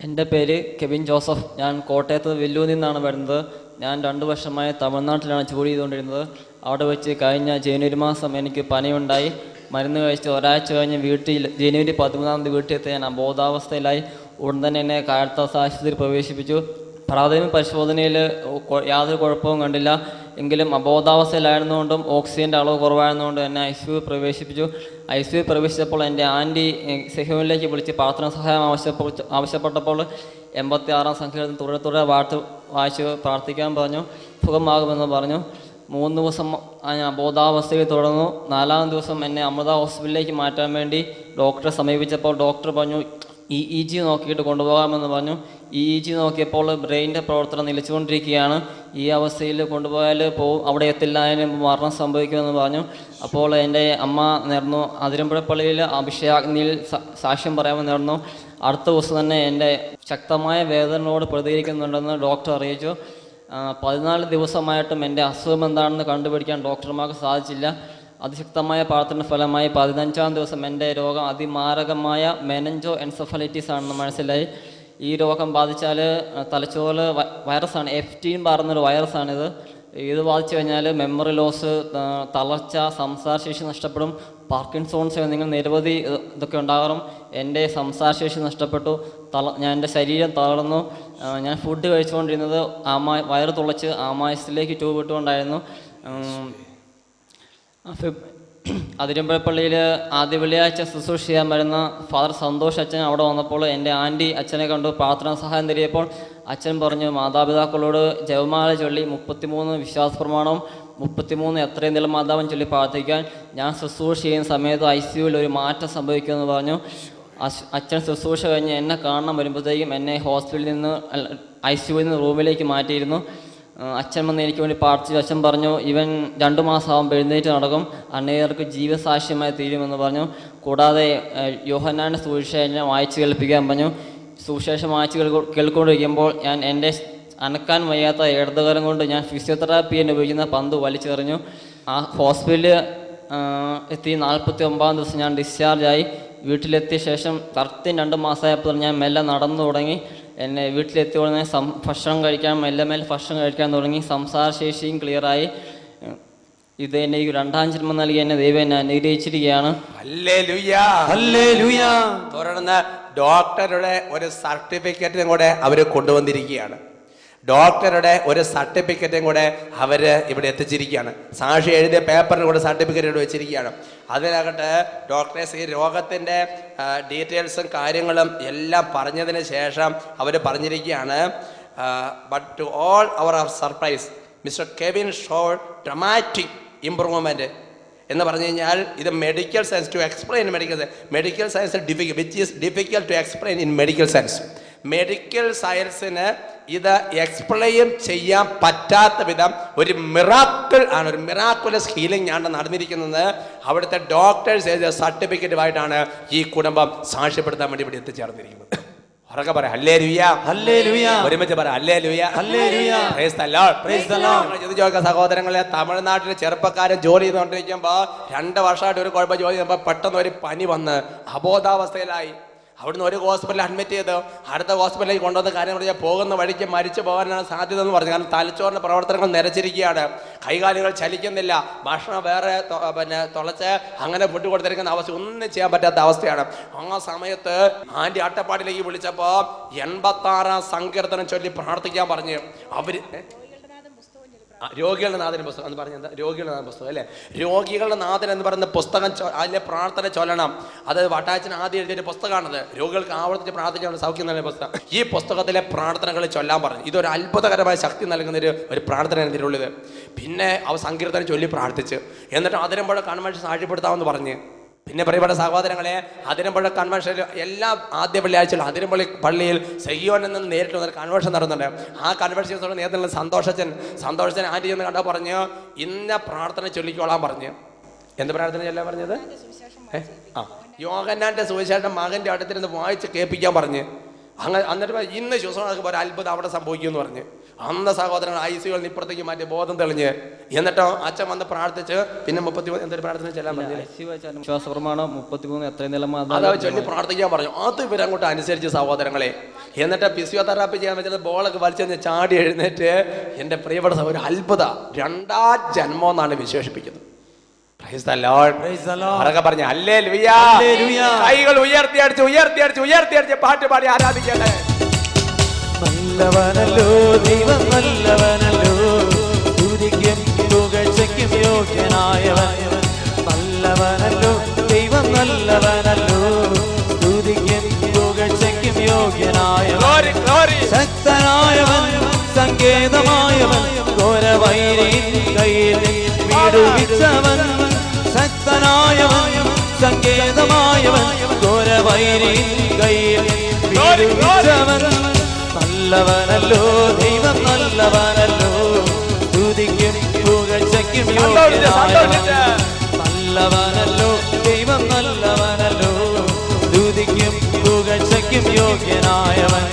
എൻ്റെ പേര് Kevin Joseph. ഞാൻ കോട്ടയത്ത് വെല്ലൂരിൽ നിന്നാണ് വരുന്നത്. ഞാൻ 2 വർഷമായി തമിഴ്നാട്ടിലാണ് ജോലി ചെയ്തുകൊണ്ടിരുന്നത്. അവിടെ വെച്ച് കഴിഞ്ഞ ജനുവരി മാസം എനിക്ക് പനിയുണ്ടായി. മരുന്ന് കഴിച്ച് ഒരാഴ്ച കഴിഞ്ഞ് ജനുവരി 13 വീട്ടിലെത്തി. ഞാൻ അബോധാവസ്ഥയിലായി. ഉടൻ തന്നെ എന്നെ കായത്താസ് ആശുപത്രിയിൽ പ്രവേശിപ്പിച്ചു. പ്രാഥമിക പരിശോധനയിൽ യാതൊരു കുഴപ്പവും കണ്ടില്ല. എങ്കിലും അബോധാവസ്ഥയിലായിരുന്നുകൊണ്ടും ഓക്സിജൻ്റെ അളവ് കുറവായിരുന്നുകൊണ്ടും എന്നെ ICU പ്രവേശിപ്പിച്ചു. ICU പ്രവേശിച്ചപ്പോൾ എൻ്റെ ആൻറ്റി സെഹ്യോനിലേക്ക് വിളിച്ച് പ്രാർത്ഥന സഹായം ആവശ്യപ്പെട്ടപ്പോൾ 86 സംഖ്യയിൽ തുടരെ വായിച്ച് പ്രാർത്ഥിക്കാൻ പറഞ്ഞു. സുഖമാകുമെന്ന് പറഞ്ഞു. 3 ദിവസം ഞാൻ അബോധാവസ്ഥയിൽ തുടർന്നു. 4-ാം ദിവസം എന്നെ അമൃത ഹോസ്പിറ്റലിലേക്ക് മാറ്റാൻ വേണ്ടി ഡോക്ടറെ സമീപിച്ചപ്പോൾ ഡോക്ടർ പറഞ്ഞു EEG നോക്കിയിട്ട് കൊണ്ടുപോകാമെന്ന് പറഞ്ഞു. EEG നോക്കിയപ്പോൾ ബ്രെയിനിൻ്റെ പ്രവർത്തനം നിലച്ചുകൊണ്ടിരിക്കുകയാണ്. ഈ അവസ്ഥയിൽ കൊണ്ടുപോയാൽ അവിടെ എത്തില്ല, അതിന് മരണം സംഭവിക്കുമെന്ന് പറഞ്ഞു. അപ്പോൾ എൻ്റെ അമ്മ നേർന്നു അതിരമ്പുഴ പള്ളിയിൽ അഭിഷേകാഗ്നിയിൽ സാക്ഷ്യം പറയാമെന്ന് നേർന്നു. അടുത്ത ദിവസം തന്നെ എൻ്റെ ശക്തമായ വേദനയോട് പ്രതികരിക്കുന്നുണ്ടെന്ന് ഡോക്ടർ അറിയിച്ചു. 14 ദിവസമായിട്ടും എൻ്റെ അസുഖം എന്താണെന്ന് കണ്ടുപിടിക്കാൻ ഡോക്ടർമാർക്ക് സാധിച്ചില്ല. അതിശക്തമായ പ്രാർത്ഥന ഫലമായി 15-ാം ദിവസം എൻ്റെ രോഗം അതിമാരകമായ മെനഞ്ചോ എൻസെഫലൈറ്റിസ് ആണെന്ന് മനസ്സിലായി. ഈ രോഗം ബാധിച്ചാൽ തലച്ചോറ് വൈറസാണ്, F18 പറയുന്നൊരു വൈറസാണിത്. ഇത് ബാധിച്ചു കഴിഞ്ഞാൽ മെമ്മറി ലോസ്, തളർച്ച, സംസാരശേഷി നഷ്ടപ്പെടും, പാർക്കിൻസോൺസ് എന്നിങ്ങനെ നിരവധി ഇതൊക്കെ ഉണ്ടാകാറും. എൻ്റെ സംസാരശേഷി നഷ്ടപ്പെട്ടു, ഞാൻ എൻ്റെ ശരീരം തളർന്നു. ഞാൻ ഫുഡ് കഴിച്ചുകൊണ്ടിരുന്നത് വയറ് തുളച്ച് ആമായസിലേക്ക് ട്യൂബ് ഇട്ടുകൊണ്ടായിരുന്നു. അതിരമ്പുഴ പള്ളിയിൽ ആദ്യ വെള്ളിയാഴ്ച ശുശ്രൂഷ ചെയ്യാൻ വരുന്ന ഫാദർ സന്തോഷ് അച്ഛൻ അവിടെ വന്നപ്പോൾ എൻ്റെ ആൻറ്റി അച്ഛനെ കണ്ടു പ്രാർത്ഥനാ സഹായം തരികപ്പോൾ അച്ഛൻ പറഞ്ഞു, മാതാപിതാക്കളോട് ജപമാല ചൊല്ലി 33 വിശ്വാസ പ്രമാണവും 33 എത്രയും നീളം മാതാവൻ ചൊല്ലി പ്രാർത്ഥിക്കാൻ. ഞാൻ ശുശ്രൂഷ ചെയ്യുന്ന സമയത്ത് ICUവിൽ ഒരു മാറ്റം സംഭവിക്കുമെന്ന് പറഞ്ഞു. അച്ഛൻ ശുശ്രൂഷ കഴിഞ്ഞ് എന്നെ കാണാൻ വരുമ്പോഴത്തേക്കും എന്നെ ഹോസ്പിറ്റലിൽ നിന്ന് ICUവിൽ നിന്ന് റൂമിലേക്ക് മാറ്റിയിരുന്നു. അച്ഛൻ വന്ന് എനിക്ക് വേണ്ടി പ്രാർത്ഥിച്ചു. അച്ഛൻ പറഞ്ഞു, ഇവൻ 2 മാസമാകുമ്പോൾ എഴുന്നേറ്റ് നടക്കും, അനേകർക്ക് ജീവസാക്ഷ്യമായി തീരുമെന്ന് പറഞ്ഞു. കൂടാതെ യോഹന്നാൻ്റെ സുവിശേഷം വായിച്ച് കേൾപ്പിക്കാൻ പറഞ്ഞു. സുവിശേഷം വായിച്ച് കേൾക്കൊണ്ടിരിക്കുമ്പോൾ ഞാൻ എൻ്റെ അനക്കാൻ വയ്യാത്ത ഇടതുകരം കൊണ്ട് ഞാൻ ഫിസിയോതെറാപ്പി എന്ന് ഉപയോഗിക്കുന്ന പന്ത് വലിച്ചെറിഞ്ഞു. ആ ഹോസ്പിറ്റലിൽ എത്തി 49-ാം ദിവസം ഞാൻ ഡിസ്ചാർജായി. വീട്ടിലെത്തിയ ശേഷം കറക്റ്റ് 2 മാസമായപ്പോൾ ഞാൻ മെല്ലെ നടന്നു തുടങ്ങി. എന്നെ വീട്ടിലെത്തിയ ഉടനെ ഭക്ഷണം കഴിക്കാൻ മെല്ലെ ഭക്ഷണം കഴിക്കാൻ തുടങ്ങി. സംസാരശേഷിയും ക്ലിയറായി. ഇത് എന്നെ 2ാം ജന്മം നൽകി എന്നെ ദൈവം എന്നെ അനുഗ്രഹിച്ചിരിക്കുകയാണ്. തുടർന്ന് ഡോക്ടറുടെ ഒരു സർട്ടിഫിക്കറ്റും കൂടെ അവർ കൊണ്ടുവന്നിരിക്കുകയാണ്. ഡോക്ടറുടെ ഒരു സർട്ടിഫിക്കറ്റും കൂടെ അവർ ഇവിടെ എത്തിച്ചിരിക്കുകയാണ്. സാക്ഷി എഴുതിയ പേപ്പറിന് കൂടെ സർട്ടിഫിക്കറ്റ് ഇവിടെ വെച്ചിരിക്കുകയാണ്. അതിനകത്ത് ഡോക്ടേഴ്സ് ഈ രോഗത്തിൻ്റെ ഡീറ്റെയിൽസും കാര്യങ്ങളും എല്ലാം പറഞ്ഞതിന് ശേഷം അവർ പറഞ്ഞിരിക്കുകയാണ്, but to all our surprise Mister Kevin showed dramatic improvement എന്ന് പറഞ്ഞു കഴിഞ്ഞാൽ ഇത് medical science to explain medical science which is difficult to explain in medical science. Medical സയൻസിന് ഇത് എക്സ്പ്ലെയിൻ ചെയ്യാൻ പറ്റാത്ത വിധം ഒരു മിറാക്കിൾ ആണ്, ഒരു മിറാക്കുലസ് ഹീലിംഗ് ആണ് നടന്നിരിക്കുന്നത്. അവിടുത്തെ ഡോക്ടേഴ്സ് എഴുതിയ സർട്ടിഫിക്കറ്റുമായിട്ടാണ് ഈ കുടുംബം സാക്ഷ്യപ്പെടുത്താൻ വേണ്ടി ഇവിടെ എത്തിച്ചേർന്നിരിക്കുന്നത്. ഉറക്കെ പറയാം ഹല്ലേലൂയ, ഹല്ലേലൂയ. ഒരുമിച്ച് പറയാം hallelujah, hallelujah. Praise the Lord, praise the Lord. ചോദിക്കുക സഹോദരങ്ങളെ, തമിഴ്നാട്ടിലെ ചെറുപ്പക്കാരൻ ജോലി ചെയ്തുകൊണ്ടിരിക്കുമ്പോൾ 2 വർഷമായിട്ട് ഒരു കുഴപ്പം ജോലി ചെയ്യുമ്പോൾ പെട്ടെന്ന് ഒരു പനി വന്ന് അബോധാവസ്ഥയിലായി. അവിടുന്ന് ഒരു ഹോസ്പിറ്റലിൽ അഡ്മിറ്റ് ചെയ്ത് അടുത്ത ഹോസ്പിറ്റലിലേക്ക് കൊണ്ടുവന്ന കാര്യം പറഞ്ഞാൽ പോകുന്ന വഴിക്ക് മരിച്ചു പോകാനാണ് സാധ്യത എന്ന് പറഞ്ഞു. കാരണം തലച്ചോറിൻ്റെ പ്രവർത്തനങ്ങൾ നിരച്ചിരിക്കുകയാണ്, കൈകാലുകൾ ചലിക്കുന്നില്ല, ഭക്ഷണം വേറെ തുളച്ച് അങ്ങനെ ഫുഡ് കൊടുത്തിരിക്കുന്ന അവസ്ഥ, ഒന്നും ചെയ്യാൻ പറ്റാത്ത അവസ്ഥയാണ്. ആ സമയത്ത് ആൻറ്റി അട്ടപ്പാടിയിലേക്ക് വിളിച്ചപ്പോൾ 86-ാം സങ്കീർത്തനം ചൊല്ലി പ്രാർത്ഥിക്കാൻ പറഞ്ഞു. അവർ രോഗികളുടെ നാഥൻ പുസ്തകം എന്ന് പറഞ്ഞത്, രോഗികളുടെ നാഥൻ പുസ്തകം അല്ലേ, രോഗികളുടെ നാഥൻ എന്ന് പറയുന്ന പുസ്തകം അതിലെ പ്രാർത്ഥന ചൊല്ലണം. അത് വട്ടാച്ചൻ ആദ്യം എഴുതിയൊരു പുസ്തകമാണത്. രോഗികൾക്ക് ആവർത്തിച്ച് പ്രാർത്ഥിക്കാനുള്ള സൗഖ്യം നൽകുന്ന പുസ്തകം. ഈ പുസ്തകത്തിലെ പ്രാർത്ഥനകൾ ചൊല്ലാൻ പറഞ്ഞു. ഇതൊരു അത്ഭുതകരമായ ശക്തി നൽകുന്ന ഒരു പ്രാർത്ഥന ഇതിലുള്ളത്. പിന്നെ അവ സങ്കീർത്തനം ചൊല്ലി പ്രാർത്ഥിച്ച് എന്നിട്ട് അതിരമ്പുഴ കൺവെൻഷൻ സാക്ഷ്യപ്പെടുത്താമെന്ന് പറഞ്ഞ്. പിന്നെ പ്രിയപ്പെട്ട സഹോദരങ്ങളെ, അതിരമ്പുഴ കൺവെൻഷൻ എല്ലാ ആദ്യ വെള്ളിയാഴ്ച അതിരമ്പള്ളി പള്ളിയിൽ സെഹിയോനിൽ നിന്ന് നേരിട്ട് വന്നൊരു കൺവെൻഷൻ നടന്നുണ്ട്. ആ കൺവെൻഷനോട് നേരത്തെ സന്തോഷച്ചൻ ആൻറ്റി എന്ന് കണ്ടാൽ പറഞ്ഞു, ഇന്ന പ്രാർത്ഥന ചൊല്ലിക്കോളാൻ പറഞ്ഞു. എന്ത് പ്രാർത്ഥന ചൊല്ലാൻ പറഞ്ഞത്? യോഹന്നാന്റെ സുവിശേഷം മകൻ്റെ അടുത്തിരുന്ന് വായിച്ച് കേൾപ്പിക്കാൻ പറഞ്ഞ്. എന്നിട്ട് ഇന്ന് ശുശ്രൂഷ ഒരു അത്ഭുതം അവിടെ സംഭവിക്കുമെന്ന് പറഞ്ഞ്. അന്ന് സഹോദരൻ ICU ഇപ്പുറത്തേക്ക് മാറ്റി ബോധം തെളിഞ്ഞ്. എന്നിട്ടോ അച്ഛൻ വന്ന് പ്രാർത്ഥിച്ച് പിന്നെ 33 എന്തൊരു പ്രാർത്ഥന ചെല്ലാൻ പറഞ്ഞു. വിശ്വാസപ്രമാണം 33 എത്രയും നിലം അതാ ചൊല്ലി പ്രാർത്ഥിക്കാൻ പറഞ്ഞു. അത് ഇവരങ്ങോട്ട് അനുസരിച്ച് സഹോദരങ്ങളെ. എന്നിട്ട് ഫിസിയോതെറാപ്പി ചെയ്യാൻ വെച്ചാൽ ബോളൊക്കെ വലിച്ചെന്ന് ചാടി എഴുന്നേറ്റ് എൻ്റെ പ്രിയപ്പെട്ട ഒരു അത്ഭുത 2ാം ജന്മം എന്നാണ് വിശേഷിപ്പിക്കുന്നത്. പറഞ്ഞ ഹല്ലേലൂയാ. കൈകൾ ഉയർത്തിയടിച്ച് പാട്ട് പാടി ആരാധിക്കട്ടെ. നല്ലവനല്ലോ ദൈവം നല്ലവനല്ലോ, സ്തുതിക്കും പുകഴ്ചയ്ക്കും യോഗ്യനായവൻ. നല്ലവനല്ലോ ദൈവം നല്ലവനല്ലോ, സ്തുതിക്കും പുകഴ്ചയ്ക്കും യോഗ്യനായവൻ. ശക്തനായവൻ സങ്കേതമായവൻ, ഘോരവൈരി കയ്യിൽ വിടുവിച്ചവൻ. ശക്തനായവൻ സങ്കേതമായവൻ, ഘോരവൈരി കയ്യിൽ വിടുവിച്ചവൻ. നല്ലവനല്ലോ ദൈവം നല്ലവനല്ലോ, സ്തുതിക്കും പുകഴ്ചയ്ക്കും യോഗ്യനായവൻ. നല്ലവനല്ലോ ദൈവം നല്ലവനല്ലോ, സ്തുതിക്കും പുകഴ്ചയ്ക്കും യോഗ്യനായവൻ.